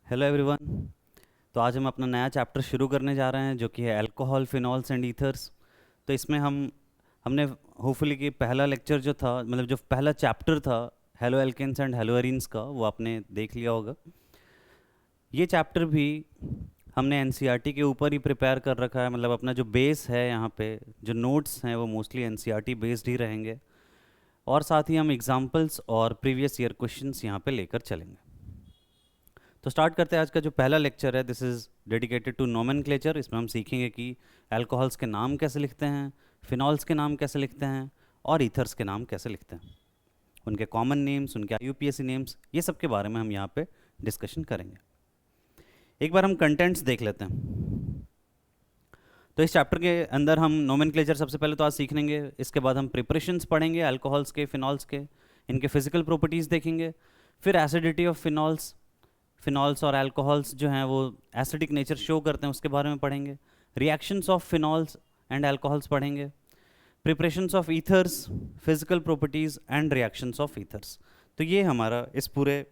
Hello everyone. तो आज हम अपना नया चैप्टर शुरू करने जा रहे हैं जो कि है अल्कोहल, फिनॉल्स एंड ईथर्स। तो इसमें हमने होपफुली कि पहला लेक्चर जो था, मतलब जो पहला चैप्टर था halo alkanes and halo arenes का, वो आपने देख लिया होगा। ये चैप्टर भी हमने एनसीईआरटी के ऊपर ही प्रिपेयर कर रखा है, मतलब अपना जो बेस है यहाँ पे जो नोट्स हैं वो मोस्टली एनसीईआरटी बेस्ड ही रहेंगे, और साथ ही हम एग्जाम्पल्स और प्रीवियस ईयर क्वेश्चंस यहाँ पे लेकर चलेंगे। तो स्टार्ट करते हैं आज का जो पहला लेक्चर है। This is dedicated to nomenclature. इसमें हम सीखेंगे कि अल्कोहल्स के नाम कैसे लिखते हैं, फिनॉल्स के नाम कैसे लिखते हैं, और ईथर्स के नाम कैसे लिखते हैं, उनके कॉमन नेम्स, उनके आईयूपीएसी नेम्स, ये सब के बारे में हम यहाँ पे डिस्कशन करेंगे। एक बार हम कंटेंट्स देख लेते हैं। तो इस चैप्टर के अंदर हम नोमेनक्लेचर सबसे पहले तो आज सीख लेंगे। इसके बाद हम प्रिपरेशंस पढ़ेंगे अल्कोहल्स के, फिनॉल्स के, इनके फिजिकल प्रॉपर्टीज़ देखेंगे। फिर एसिडिटी ऑफ फिनॉल्स और अल्कोहल्स जो हैं वो एसिडिक नेचर शो करते हैं, उसके बारे में पढ़ेंगे। Reactions of phenols and alcohols पढ़ेंगे। Preparations of ethers, physical properties and reactions of ethers. तो ये हमारा इस पूरे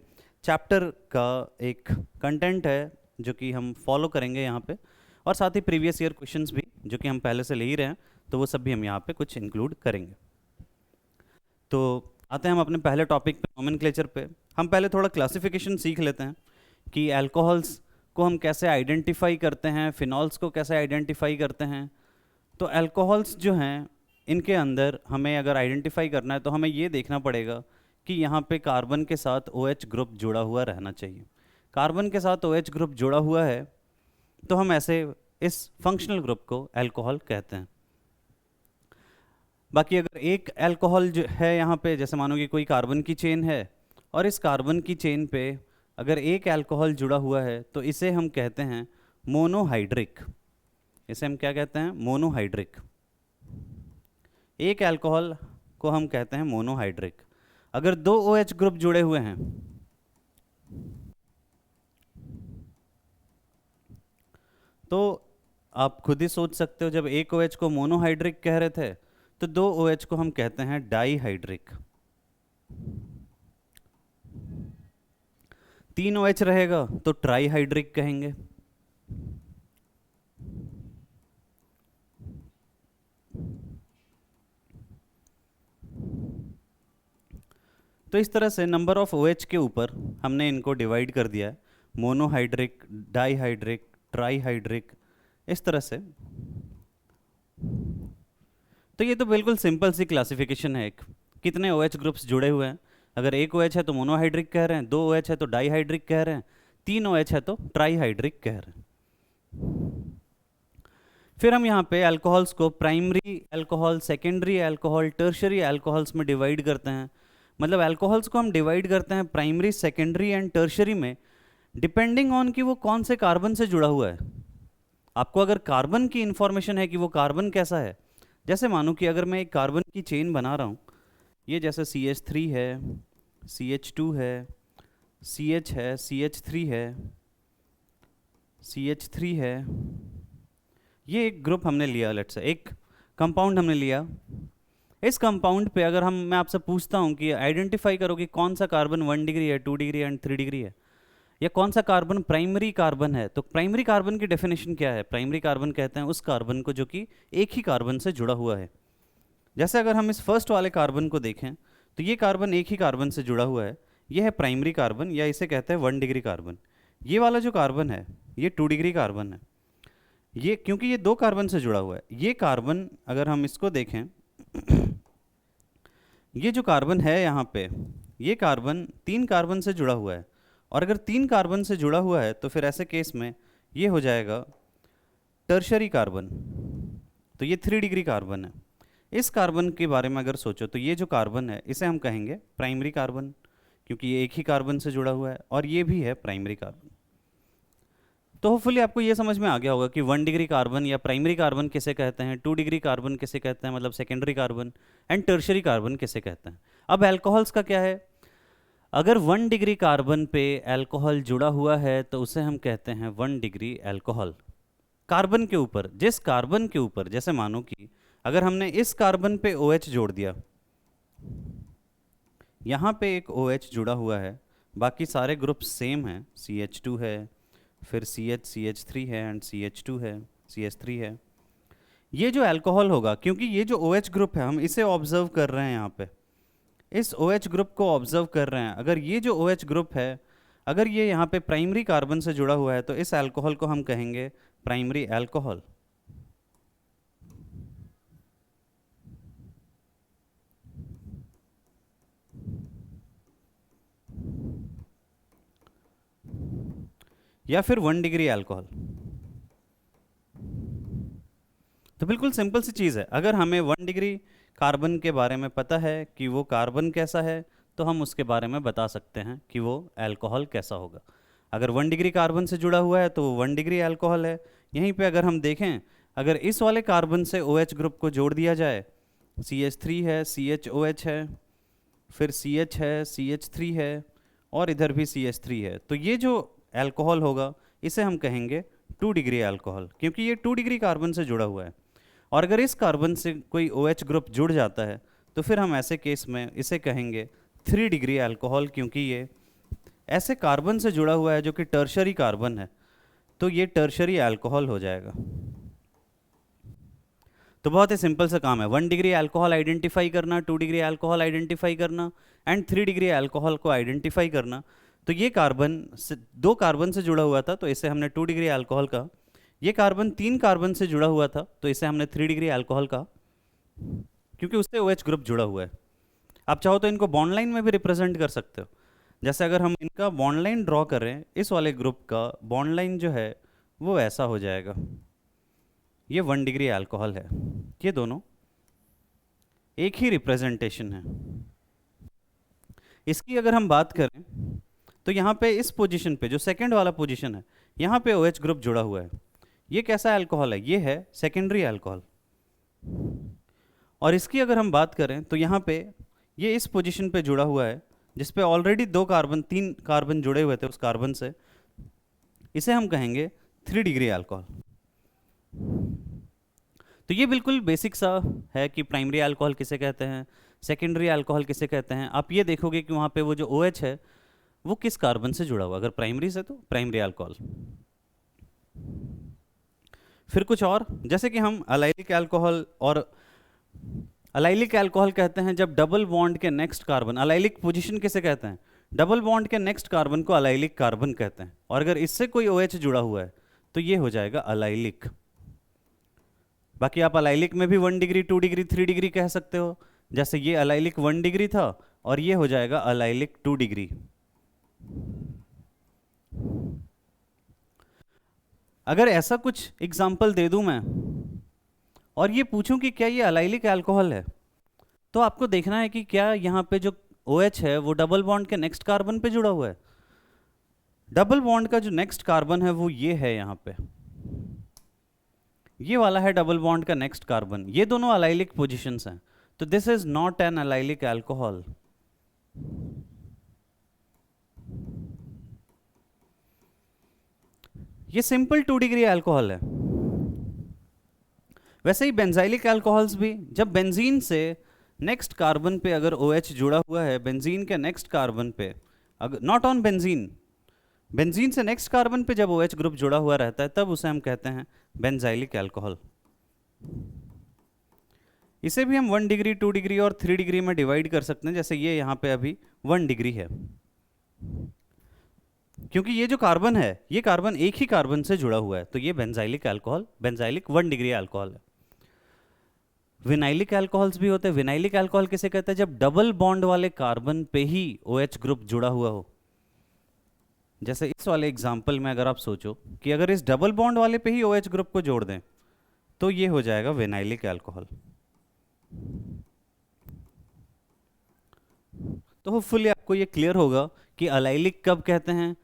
चैप्टर का एक कंटेंट है जो कि हम फॉलो करेंगे यहाँ पे, और साथ ही प्रीवियस ईयर क्वेश्चंस भी जो कि हम पहले से ले ही रहे हैं, तो वो सब भी हम यहाँ पे कुछ इंक्लूड करेंगे। तो आते हैं हम अपने पहले टॉपिक पे, नोमेनक्लेचर पे। हम पहले थोड़ा क्लासिफिकेशन सीख लेते हैं कि अल्कोहल्स को हम कैसे आइडेंटिफाई करते हैं, फिनॉल्स को कैसे आइडेंटिफाई करते हैं। तो अल्कोहल्स जो हैं इनके अंदर हमें अगर आइडेंटिफाई करना है तो हमें ये देखना पड़ेगा कि यहाँ पे कार्बन के साथ OH ग्रुप जुड़ा हुआ रहना चाहिए। कार्बन के साथ OH ग्रुप जुड़ा हुआ है तो हम ऐसे इस फंक्शनल ग्रुप को अल्कोहल कहते हैं। बाकी अगर एक अल्कोहल जो है यहाँ पे, जैसे मानो कि कोई कार्बन की चेन है और इस कार्बन की चेन पे अगर एक अल्कोहल जुड़ा हुआ है तो इसे हम कहते हैं मोनोहाइड्रिक। इसे हम क्या कहते हैं? मोनोहाइड्रिक। एक अल्कोहल को हम कहते हैं मोनोहाइड्रिक। अगर दो OH ग्रुप जुड़े हुए हैं तो आप खुद ही सोच सकते हो, जब एक OH को मोनोहाइड्रिक कह रहे थे तो दो OH को हम कहते हैं डाईहाइड्रिक। तीन OH रहेगा तो ट्राईहाइड्रिक कहेंगे। तो इस तरह से नंबर ऑफ OH के ऊपर हमने इनको डिवाइड कर दिया है, मोनोहाइड्रिक, डाईहाइड्रिक, ट्राईहाइड्रिक, इस तरह से। तो ये तो बिल्कुल सिंपल सी क्लासिफिकेशन है। एक कितने OH ग्रुप्स जुड़े हुए हैं, अगर एक OH है तो मोनोहाइड्रिक कह रहे हैं, दो OH है तो डाईहाइड्रिक कह रहे हैं, तीन OH है तो ट्राईहाइड्रिक कह रहे हैं। फिर हम यहाँ पे अल्कोहल्स को primary alcohol, secondary alcohol, tertiary alcohols में डिवाइड करते हैं। मतलब अल्कोहल्स को हम डिवाइड करते हैं प्राइमरी, सेकेंडरी एंड टर्शरी में, डिपेंडिंग ऑन कि वो कौन से कार्बन से जुड़ा हुआ है। आपको अगर कार्बन की इंफॉर्मेशन है कि वो कार्बन कैसा है, जैसे मानो कि अगर मैं एक कार्बन की चेन बना रहा हूँ, ये जैसे CH3 है, CH2 है, CH है, CH3 है, CH3 है, ये एक ग्रुप हमने लिया, लेट्स से एक कंपाउंड हमने लिया। इस कंपाउंड पे अगर मैं आपसे पूछता हूँ कि आइडेंटिफाई करो कि कौन सा कार्बन 1 डिग्री है, 2 डिग्री एंड 3 डिग्री है, या कौन सा कार्बन प्राइमरी कार्बन है, तो प्राइमरी कार्बन की डेफिनेशन क्या है? प्राइमरी कार्बन कहते हैं उस कार्बन को जो कि एक ही कार्बन से जुड़ा हुआ है। जैसे अगर हम इस फर्स्ट वाले कार्बन को देखें तो ये कार्बन एक ही कार्बन से जुड़ा हुआ है, ये है प्राइमरी कार्बन, या इसे कहते हैं 1 डिग्री कार्बन। ये वाला जो कार्बन है ये 2 डिग्री कार्बन है, ये क्योंकि ये दो कार्बन से जुड़ा हुआ है। ये कार्बन अगर हम इसको देखें ये जो कार्बन है यहाँ पे, ये कार्बन 3 कार्बन से जुड़ा हुआ है, और अगर 3 कार्बन से जुड़ा हुआ है तो फिर ऐसे केस में ये हो जाएगा टर्शरी कार्बन। तो ये 3 डिग्री कार्बन है। इस कार्बन के बारे में अगर सोचो तो ये जो कार्बन है इसे हम कहेंगे प्राइमरी कार्बन, क्योंकि ये एक ही कार्बन से जुड़ा हुआ है और ये भी है प्राइमरी कार्बन। तो होपफुली आपको ये समझ में आ गया होगा कि 1 डिग्री कार्बन या प्राइमरी कार्बन किसे कहते हैं, 2 डिग्री कार्बन किसे कहते हैं, मतलब secondary carbon, and tertiary carbon किसे कहते हैं। अब अल्कोहल्स का क्या है? अगर 1 डिग्री कार्बन पे अल्कोहल जुड़ा हुआ है तो उसे हम कहते हैं 1 डिग्री अल्कोहल। कार्बन के ऊपर, जिस कार्बन के ऊपर, जैसे मानो कि अगर हमने इस कार्बन पे OH जोड़ दिया, यहाँ पे एक OH जुड़ा हुआ है बाकी सारे ग्रुप सेम हैं, CH2 है, फिर CH3 है एंड CH2 है, CH3 है। ये जो अल्कोहल होगा, क्योंकि ये जो OH ग्रुप है हम इसे ऑब्जर्व कर रहे हैं यहाँ पे, इस OH ग्रुप को ऑब्जर्व कर रहे हैं। अगर ये जो OH ग्रुप है, अगर ये यहाँ पे प्राइमरी कार्बन से जुड़ा हुआ है तो इस अल्कोहल को हम कहेंगे प्राइमरी अल्कोहल। या फिर 1 डिग्री अल्कोहल। तो बिल्कुल सिंपल सी चीज़ है, अगर हमें 1 डिग्री कार्बन के बारे में पता है कि वो कार्बन कैसा है, तो हम उसके बारे में बता सकते हैं कि वो अल्कोहल कैसा होगा। अगर 1 डिग्री कार्बन से जुड़ा हुआ है तो वो 1 डिग्री अल्कोहल है। यहीं पे अगर हम देखें, अगर इस वाले कार्बन से OH ग्रुप को जोड़ दिया जाए, CH3 है, CHOH है, फिर CH है, CH3 है, और इधर भी CH3 है, तो ये जो अल्कोहल होगा इसे हम कहेंगे 2 डिग्री अल्कोहल, क्योंकि ये 2 डिग्री कार्बन से जुड़ा हुआ है। और अगर इस कार्बन से कोई OH ग्रुप जुड़ जाता है तो फिर हम ऐसे केस में इसे कहेंगे 3 डिग्री अल्कोहल, क्योंकि ये ऐसे कार्बन से जुड़ा हुआ है जो कि टर्शरी कार्बन है, तो ये टर्शरी अल्कोहल हो जाएगा। तो बहुत ही सिंपल सा काम है, 1 डिग्री अल्कोहल आइडेंटिफाई करना, 2 डिग्री अल्कोहल आइडेंटिफाई करना एंड 3 डिग्री अल्कोहल को आइडेंटिफाई करना। तो ये कार्बन से 2 कार्बन से जुड़ा हुआ था तो इसे हमने 2 डिग्री अल्कोहल कहा। ये कार्बन 3 कार्बन से जुड़ा हुआ था तो इसे हमने 3 डिग्री अल्कोहल कहा, क्योंकि उससे OH ग्रुप जुड़ा हुआ है। आप चाहो तो इनको बॉन्ड लाइन में भी रिप्रेजेंट कर सकते हो। जैसे अगर हम इनका बॉन्ड लाइन ड्रॉ करें, इस वाले ग्रुप का बॉन्ड लाइन जो है वो ऐसा हो जाएगा। ये 1 डिग्री अल्कोहल है, ये दोनों एक ही रिप्रेजेंटेशन है। इसकी अगर हम बात करें तो यहाँ पे इस पोजीशन पे जो सेकंड वाला पोजीशन है, यहाँ पे OH ग्रुप जुड़ा हुआ है। ये कैसा अल्कोहल है? ये है सेकेंडरी अल्कोहल। और इसकी अगर हम बात करें तो यहाँ पे ये इस पोजीशन पे जुड़ा हुआ है जिस पे ऑलरेडी 3 कार्बन जुड़े हुए थे उस कार्बन से, इसे हम कहेंगे 3 डिग्री अल्कोहल। तो ये बिल्कुल बेसिक सा है कि प्राइमरी अल्कोहल किसे कहते हैं, सेकेंडरी अल्कोहल किसे कहते हैं। आप ये देखोगे कि वहाँ पे वो जो OH है वो किस कार्बन से जुड़ा हुआ, अगर प्राइमरी से तो प्राइमरी अल्कोहल। फिर कुछ और, जैसे कि हम अलाइलिक अल्कोहल और अलाइलिक अल्कोहल कहते हैं जब डबल बॉन्ड के नेक्स्ट कार्बन, अलाइलिक पोजीशन किसे कहते हैं, डबल बॉन्ड के नेक्स्ट कार्बन को अलाइलिक कार्बन कहते हैं। और अगर इससे कोई OH जुड़ा हुआ है तो ये हो जाएगा अलाइलिक। बाकी आप अलाइलिक में भी 1 डिग्री, 2 डिग्री, 3 डिग्री कह सकते हो। जैसे ये अलाइलिक 1 डिग्री था और ये हो जाएगा अलाइलिक 2 डिग्री। अगर ऐसा कुछ एग्जाम्पल दे दूं मैं और ये पूछूं कि क्या ये अलाइलिक अल्कोहल है, तो आपको देखना है कि क्या यहाँ पे जो OH है वो डबल बॉन्ड के नेक्स्ट कार्बन पे जुड़ा हुआ है। डबल बॉन्ड का जो नेक्स्ट कार्बन है वो ये है, यहाँ पे ये वाला है डबल बॉन्ड का नेक्स्ट कार्बन। ये दोनों अलाइलिक पोजीशंस हैं, तो this is not an allylic alcohol. ये सिंपल 2 डिग्री अल्कोहल है। वैसे ही बेंजाइलिक अल्कोहल्स भी, जब बेंजीन से नेक्स्ट कार्बन पे अगर OH जुड़ा हुआ है, बेंजीन के नेक्स्ट कार्बन पे, अगर नॉट ऑन बेंजीन, बेंजीन से नेक्स्ट कार्बन पे जब OH ग्रुप जुड़ा हुआ रहता है तब उसे हम कहते हैं बेंजाइलिक अल्कोहल। इसे भी हम 1 डिग्री, 2 डिग्री और 3 डिग्री में डिवाइड कर सकते हैं। जैसे ये यहाँ पे अभी 1 डिग्री है, क्योंकि ये जो कार्बन है ये कार्बन एक ही कार्बन से जुड़ा हुआ है, तो ये benzylic alcohol, benzylic 1 degree alcohol है। विनाइलिक अल्कोहल्स भी होते हैं। विनाइलिक अल्कोहल किसे कहते हैं? जब डबल बॉन्ड वाले कार्बन पे ही OH ग्रुप जुड़ा हुआ हो। जैसे इस वाले एग्जाम्पल में अगर आप सोचो कि अगर इस डबल बॉन्ड वाले पे ही OH ग्रुप को जोड़ दें तो ये हो जाएगा विनाइलिक अल्कोहल। तो होपफुली आपको ये क्लियर होगा कि अलाइलिक कब कहते हैं,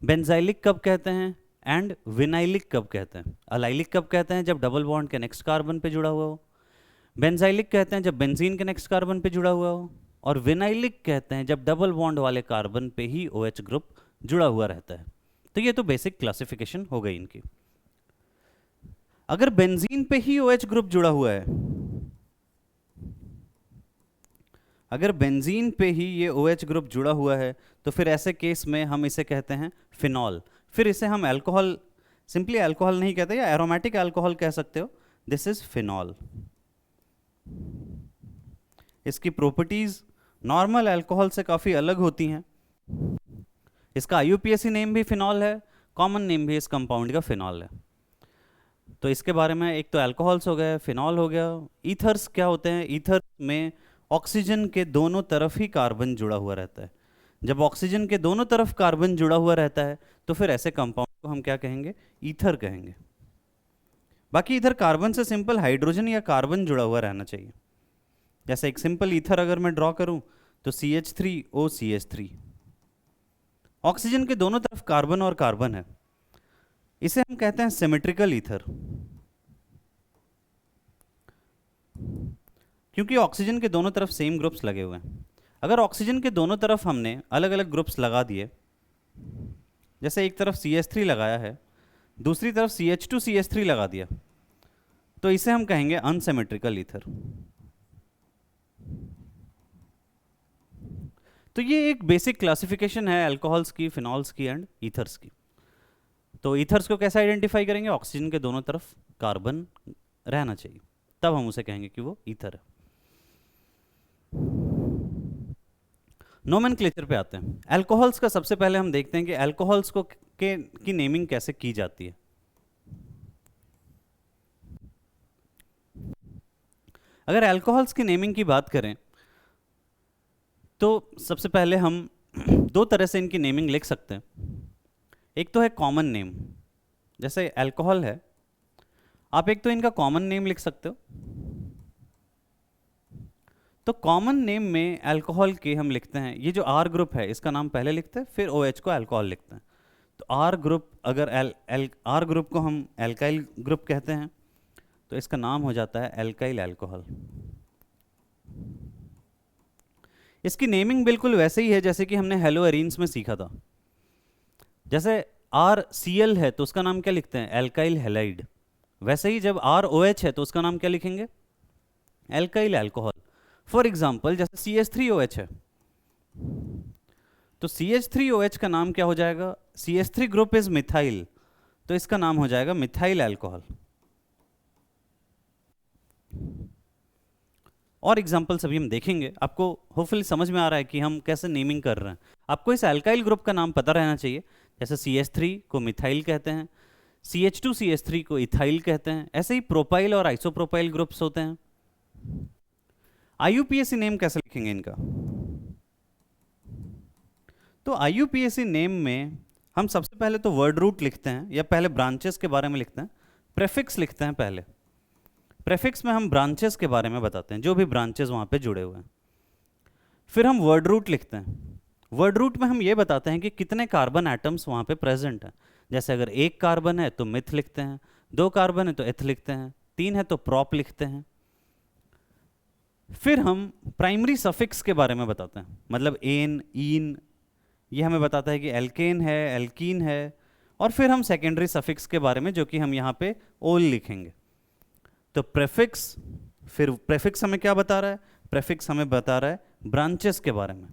बेंजाइलिक कब कहते हैं एंड विनाइलिक कब कहते हैं। अलाइलिक कब कहते हैं? जब डबल बॉन्ड के नेक्स्ट कार्बन पे जुड़ा हुआ हो। बेंजाइलिक कहते हैं जब बेंजीन के नेक्स्ट कार्बन पे जुड़ा हुआ हो। और विनाइलिक कहते हैं जब डबल बॉन्ड वाले कार्बन पे ही OH ग्रुप जुड़ा हुआ रहता है। तो ये तो बेसिक क्लासिफिकेशन हो गई इनकी। अगर बेंजीन पे ही OH ग्रुप जुड़ा हुआ है, अगर बेंजीन पे ही ये OH ग्रुप जुड़ा हुआ है तो फिर ऐसे केस में हम इसे कहते हैं फिनॉल। फिर इसे हम अल्कोहल, सिंपली अल्कोहल नहीं कहते, या एरोमेटिक अल्कोहल कह सकते हो। This is phenol. इसकी प्रॉपर्टीज नॉर्मल अल्कोहल से काफ़ी अलग होती हैं। इसका IUPAC नेम भी फिनॉल है, कॉमन नेम भी इस कंपाउंड का फिनॉल है। तो इसके बारे में एक तो अल्कोहल्स हो गए, फिनॉल हो गया। ईथर्स क्या होते हैं? ईथर में ऑक्सीजन के दोनों तरफ ही कार्बन जुड़ा हुआ रहता है। जब ऑक्सीजन के दोनों तरफ कार्बन जुड़ा हुआ रहता है तो फिर ऐसे कंपाउंड को हम क्या कहेंगे? ईथर कहेंगे। बाकी इधर कार्बन से सिंपल हाइड्रोजन या कार्बन जुड़ा हुआ रहना चाहिए। जैसे एक सिंपल ईथर अगर मैं ड्रॉ करूं तो CH3OCH3, ऑक्सीजन के दोनों तरफ कार्बन और कार्बन है, इसे हम कहते हैं सिमेट्रिकल ईथर। क्योंकि ऑक्सीजन के दोनों तरफ सेम ग्रुप्स लगे हुए हैं। अगर ऑक्सीजन के दोनों तरफ हमने अलग अलग ग्रुप्स लगा दिए, जैसे एक तरफ CH3 लगाया है, दूसरी तरफ CH2CH3 लगा दिया, तो इसे हम कहेंगे अनसिमेट्रिकल ईथर। तो ये एक बेसिक क्लासिफिकेशन है अल्कोहल्स की, फिनॉल्स की एंड ईथर्स की। तो ईथर्स को कैसे आइडेंटिफाई करेंगे? ऑक्सीजन के दोनों तरफ कार्बन रहना चाहिए, तब हम उसे कहेंगे कि वो ईथर है। नोमेनक्लेचर पे आते हैं। अल्कोहल्स का सबसे पहले हम देखते हैं कि अल्कोहल्स को की नेमिंग कैसे की जाती है। अगर अल्कोहल्स की नेमिंग की बात करें तो सबसे पहले हम दो तरह से इनकी नेमिंग लिख सकते हैं। एक तो है कॉमन नेम, जैसे अल्कोहल है, आप एक तो इनका कॉमन नेम लिख सकते हो। तो कॉमन नेम में अल्कोहल के हम लिखते हैं, ये जो R ग्रुप है इसका नाम पहले लिखते हैं, फिर OH को अल्कोहल लिखते हैं। तो R ग्रुप, अगर R ग्रुप को हम एल्काइल ग्रुप कहते हैं तो इसका नाम हो जाता है एल्काइल अल्कोहल। इसकी नेमिंग बिल्कुल वैसे ही है जैसे कि हमने हेलो एरीन्स में सीखा था। जैसे RCl है तो उसका नाम क्या लिखते हैं? Alkyl halide. वैसे ही जब ROH है तो उसका नाम क्या लिखेंगे? Alkyl alcohol. फॉर एग्जाम्पल जैसे CH3OH है तो CH3OH का नाम क्या हो जाएगा? CH3 ग्रुप इज मिथाइल, तो इसका नाम हो जाएगा मिथाइल अल्कोहल। और एग्जाम्पल्स अभी हम देखेंगे, आपको होपफुली समझ में आ रहा है कि हम कैसे नेमिंग कर रहे हैं। आपको इस अल्काइल ग्रुप का नाम पता रहना चाहिए। जैसे CH3 को मिथाइल कहते हैं, CH2CH3 को इथाइल कहते हैं। ऐसे ही प्रोपाइल और आइसोप्रोपाइल ग्रुप्स होते हैं। IUPAC नेम कैसे लिखेंगे इनका? तो IUPAC नेम में हम सबसे पहले तो वर्ड रूट लिखते हैं, या पहले ब्रांचेस के बारे में लिखते हैं। प्रेफिक्स लिखते हैं पहले। प्रेफिक्स में हम ब्रांचेस के बारे में बताते हैं, जो भी ब्रांचेस वहाँ पे जुड़े हुए हैं। फिर हम वर्ड रूट लिखते हैं। वर्ड रूट में हम ये बताते हैं कि कितने कार्बन एटम्स वहाँ पे प्रेजेंट हैं। जैसे अगर एक कार्बन है तो मिथ लिखते हैं, 2 कार्बन है तो एथ लिखते हैं, 3 है तो प्रॉप लिखते हैं। फिर हम प्राइमरी सफिक्स के बारे में बताते हैं, मतलब एन, ईन, ये हमें बताता है कि एल्केन है, एल्कीन है। और फिर हम सेकेंडरी सफिक्स के बारे में, जो कि हम यहाँ पे ओल लिखेंगे। तो प्रेफिक्स, फिर प्रेफिक्स हमें क्या बता रहा है? प्रेफिक्स हमें बता रहा है ब्रांचेस के बारे में।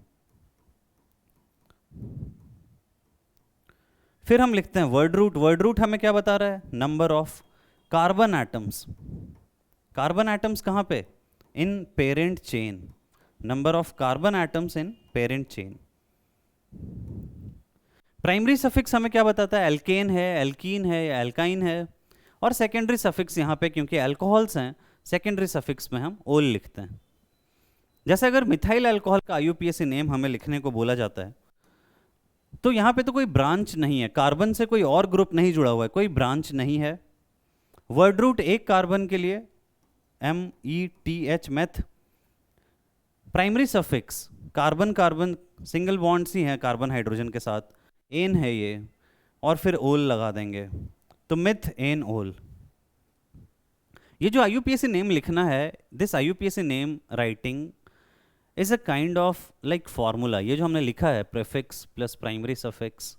फिर हम लिखते हैं वर्ड रूट। वर्ड रूट हमें क्या बता रहा है? Number of carbon atoms. Carbon atoms कहाँ पे? In parent chain. Number of carbon atoms in parent chain. Primary suffix हमें क्या बताता है? एल्केन है, एल्कीन है या एल्काइन है। और सेकेंडरी सफिक्स यहाँ पे क्योंकि अल्कोहल्स हैं, सेकेंडरी सफिक्स में हम ओल लिखते हैं। जैसे अगर मिथाइल अल्कोहल का IUPAC नेम हमें लिखने को बोला जाता है तो यहाँ पे तो कोई ब्रांच नहीं है, कार्बन से कोई और ग्रुप नहीं जुड़ा हुआ है, कोई ब्रांच नहीं है। वर्ड रूट एक कार्बन के लिए METH, meth. Primary suffix carbon carbon single bonds ही हैं कार्बन हाइड्रोजन के साथ, एन है ये, और फिर ओल लगा देंगे, तो मिथ एन ओल। ये जो IUPAC नेम लिखना है, this IUPAC name writing is a kind of like formula. ये जो हमने लिखा है, prefix plus primary suffix,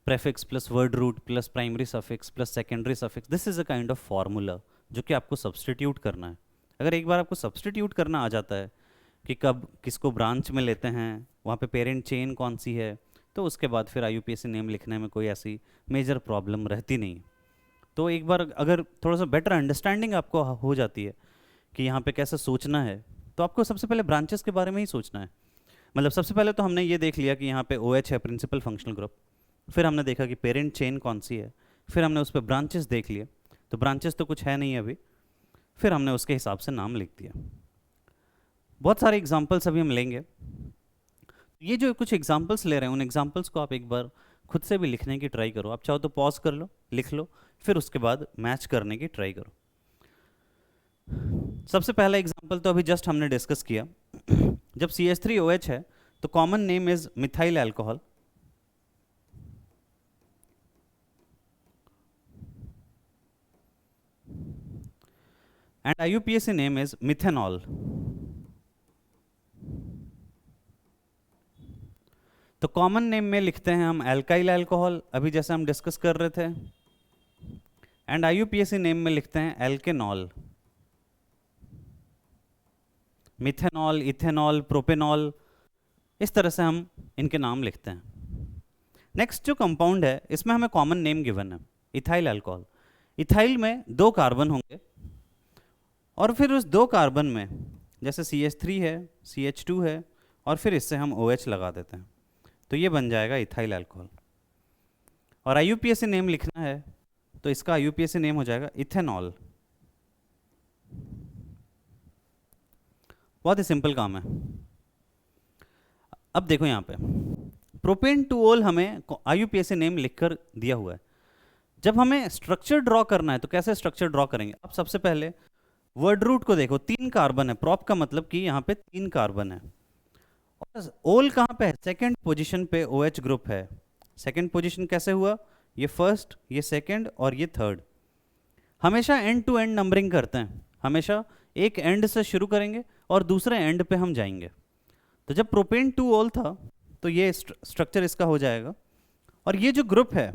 prefix plus word root plus primary suffix plus secondary suffix, this is a kind of formula जो कि आपको सब्सटीट्यूट करना है। अगर एक बार आपको सब्सटीट्यूट करना आ जाता है कि कब किसको ब्रांच में लेते हैं, वहाँ पे पेरेंट चेन कौन सी है, तो उसके बाद फिर IUPAC नेम लिखने में कोई ऐसी मेजर प्रॉब्लम रहती नहीं। तो एक बार अगर थोड़ा सा बेटर अंडरस्टैंडिंग आपको हो जाती है कि यहाँ पे कैसे सोचना है, तो आपको सबसे पहले ब्रांचेस के बारे में ही सोचना है। मतलब सबसे पहले तो हमने ये देख लिया कि यहाँ पे OH है, प्रिंसिपल फंक्शनल ग्रुप। फिर हमने देखा कि पेरेंट चेन कौन सी है, फिर हमने उस पर ब्रांचेस देख लिए, तो ब्रांचेस तो कुछ है नहीं अभी, फिर हमने उसके हिसाब से नाम लिख दिया। बहुत सारे एग्जाम्पल्स अभी हम लेंगे। ये जो कुछ एग्जाम्पल्स ले रहे हैं, उन एग्जाम्पल्स को आप एक बार खुद से भी लिखने की ट्राई करो। आप चाहो तो पॉज कर लो, लिख लो, फिर उसके बाद मैच करने की ट्राई करो। सबसे पहला एग्जाम्पल तो अभी जस्ट हमने डिस्कस किया। जब CH3OH है तो common name is methyl alcohol, and IUPAC name is methanol. तो कॉमन नेम में लिखते हैं हम एल्काइल अल्कोहल, अभी जैसे हम डिस्कस कर रहे थे, एंड IUPAC नेम में लिखते हैं एल्केनॉल। मिथेनॉल, इथेनॉल, प्रोपेनॉल, इस तरह से हम इनके नाम लिखते हैं। नेक्स्ट जो कंपाउंड है, इसमें हमें कॉमन नेम गिवन है इथाइल अल्कोहल। इथाइल में 2 कार्बन होंगे, और फिर उस 2 कार्बन में जैसे CH3 है, CH2 है, और फिर इससे हम OH लगा देते हैं, तो ये बन जाएगा इथाइल अल्कोहल। और IUPAC नेम लिखना है तो इसका IUPAC नेम हो जाएगा इथेनॉल। बहुत ही सिंपल काम है। अब देखो यहाँ पे प्रोपेन टूओल हमें IUPAC नेम लिखकर दिया हुआ है। जब हमें स्ट्रक्चर ड्रॉ करना है तो कैसे स्ट्रक्चर ड्रॉ करेंगे? अब सबसे पहले वर्ड रूट को देखो, 3 कार्बन है, प्रॉप का मतलब कि यहाँ पे 3 कार्बन है, और ओल कहाँ पे है? सेकंड पोजीशन पे OH ग्रुप है। सेकंड पोजीशन कैसे हुआ? ये फर्स्ट, ये सेकंड और ये थर्ड। हमेशा एंड टू एंड नंबरिंग करते हैं, हमेशा एक एंड से शुरू करेंगे और दूसरे एंड पे हम जाएंगे। तो जब प्रोपेन टू ओल था तो ये स्ट्रक्चर इसका हो जाएगा। और ये जो ग्रुप है,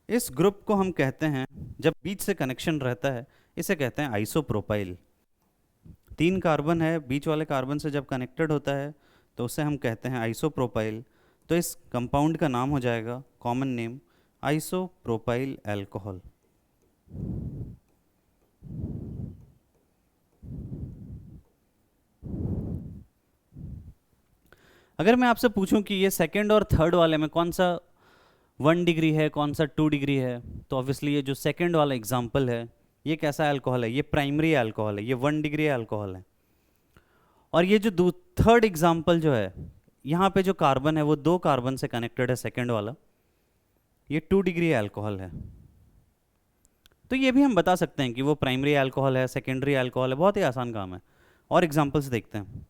इस ग्रुप को हम कहते हैं, जब बीच से कनेक्शन रहता है, इसे कहते हैं आइसोप्रोपाइल। 3 कार्बन है, बीच वाले कार्बन से जब कनेक्टेड होता है तो उसे हम कहते हैं आइसोप्रोपाइल। तो इस कंपाउंड का नाम हो जाएगा कॉमन नेम आइसोप्रोपाइल अल्कोहल। अगर मैं आपसे पूछूं कि ये सेकंड और थर्ड वाले में कौन सा 1 डिग्री है, कौन सा 2 डिग्री है, तो ऑब्वियसली ये जो सेकंड वाला एग्जाम्पल है, ये कैसा अल्कोहल है? ये प्राइमरी अल्कोहल है, ये 1 डिग्री अल्कोहल है। और ये जो थर्ड एग्जाम्पल जो है, यहाँ पे जो कार्बन है वो 2 कार्बन से कनेक्टेड है, सेकंड वाला, ये 2 डिग्री अल्कोहल है। तो ये भी हम बता सकते हैं कि वो प्राइमरी अल्कोहल है, सेकेंडरी अल्कोहल है। बहुत ही आसान काम है। और एग्जाम्पल्स देखते हैं।